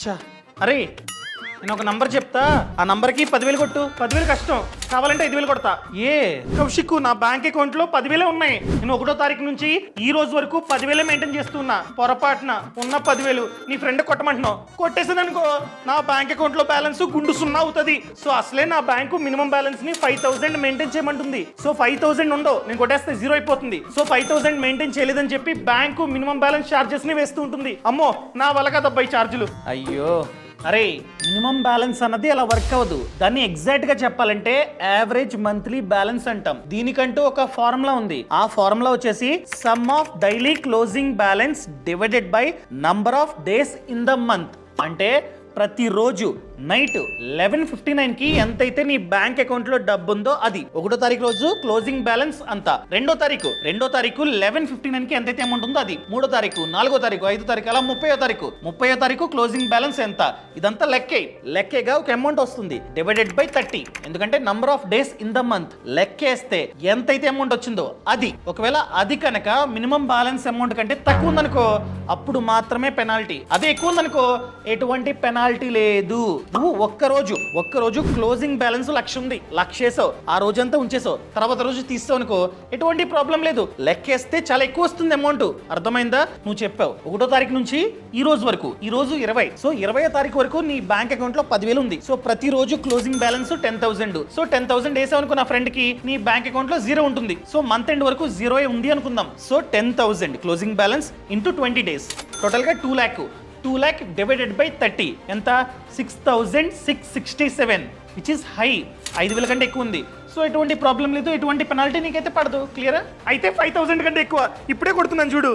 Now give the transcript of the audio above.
చా అరే నేను ఒక నంబర్ చెప్తా, ఆ నంబర్కి 10,000 కొట్టు. 10,000 కష్టం, కావాలంటే 5,000 కొడతా. కౌశిక్, నా బ్యాంక్ అకౌంట్ లో 10,000 ఉన్నాయి. నేను 1వ తారీఖు నుంచి ఈ రోజు వరకు 10,000 మెయింటైన్ చేస్తున్నా. పొరపాటున ఉన్న 10,000 నీ ఫ్రెండ్ కొట్టమంటున్నావు. కొట్టేసాను అనుకో, నా బ్యాంక్ అకౌంట్ లో బ్యాలెన్స్ గుండు 0 అవుతుంది. సో అసలే నా బ్యాంకు మినిమం బ్యాలెన్స్ ని 5,000 మెయింటైన్ చేయమంటుంది. సో 5,000 ఉండవు, నేను కొట్టేస్తే 0 అయిపోతుంది. సో 5,000 మెయింటైన్ చేయలేదని చెప్పి బ్యాంకు మినిమం బ్యాలెన్స్ చార్జెస్ ని వేస్తూ ఉంటుంది. అమ్మో, నా వల్ల కదబ్బాయి ఛార్జీలు. అయ్యో అరే, మినిమం బ్యాలెన్స్ అన్నది అలా వర్క్ అవ్వదు. దాన్ని ఎగ్జాక్ట్ గా చెప్పాలంటే యావరేజ్ మంత్లీ బ్యాలెన్స్ అంటాం. దీనికంటూ ఒక ఫార్ములా ఉంది. ఆ ఫార్ములా వచ్చేసి some of daily closing balance divided by number of days in the month. అంటే ప్రతిరోజు నైట్ 11:59 కి ఎంతైతే నీ బ్యాంక్ అకౌంట్ లో డబ్బు ఉందో అది. 1వ తారీఖు రోజు క్లోజింగ్ బ్యాలెన్స్ అంతా. 2వ తారీఖు 11:59 కి ఎంతైతే అమౌంట్ ఉందో అది. 3వ తారీఖు, 4వ తారీఖు, 5వ తారీఖు, అలా 30వ తారీఖు క్లోజింగ్ బ్యాలెన్స్ ఎంత. ఇదంతా లెక్కేగా ఒక అమౌంట్ వస్తుంది డివైడెడ్ బై 30. ఎందుకంటే number of days in the month. లెక్కేస్తే ఎంతైతే అమౌంట్ వచ్చిందో అది. ఒకవేళ అది కనుక మినిమం బ్యాలెన్స్ అమౌంట్ కంటే తక్కువ ఉందనుకో, అప్పుడు మాత్రమే పెనాల్టీ. అదే ఎక్కువ ఉందనుకో, ఎటువంటి పెనాల్టీ లేదు. నువ్వు ఒక్కరోజు క్లోజింగ్ బ్యాలెన్స్ 1,00,000 ఉంది, 1,00,000 వేసావు, ఆ రోజంతా ఉంచేసావు, తర్వాత రోజు తీస్తావు అనుకో, ఎటువంటి ప్రాబ్లం లేదు. లెక్కేస్తే చాలా ఎక్కువ వస్తుంది అమౌంట్. అర్థమైందా? నువ్వు చెప్పావు 1వ తారీఖు నుంచి ఈ రోజు వరకు, ఈ రోజు 20. సో 20వ తారీఖు వరకు నీ బ్యాంక్ అకౌంట్ లో 10,000 ఉంది. సో ప్రతిరోజు క్లోజింగ్ బ్యాలెన్స్ 10,000. సో 10,000 వేసావు అనుకో, నా ఫ్రెండ్ కి నీ బ్యాంక్ అకౌంట్ లో 0 ఉంటుంది. సో మంత్ ఎండ్ వరకు 0 ఉంది అనుకుందాం. So 10,000 closing balance into 20 days, total గా 2 lakh డివైడెడ్ బై 30 ఎంత? 6,667, విచ్ ఇస్ హై. 5,000 కంటే ఎక్కువ ఉంది. సో ఎటువంటి ప్రాబ్లం లేదు, ఎటువంటి పెనాల్టీ నీకైతే పడదు. క్లియరా? అయితే 5,000 కంటే ఎక్కువ ఇప్పుడే కొడుతున్నాను చూడు.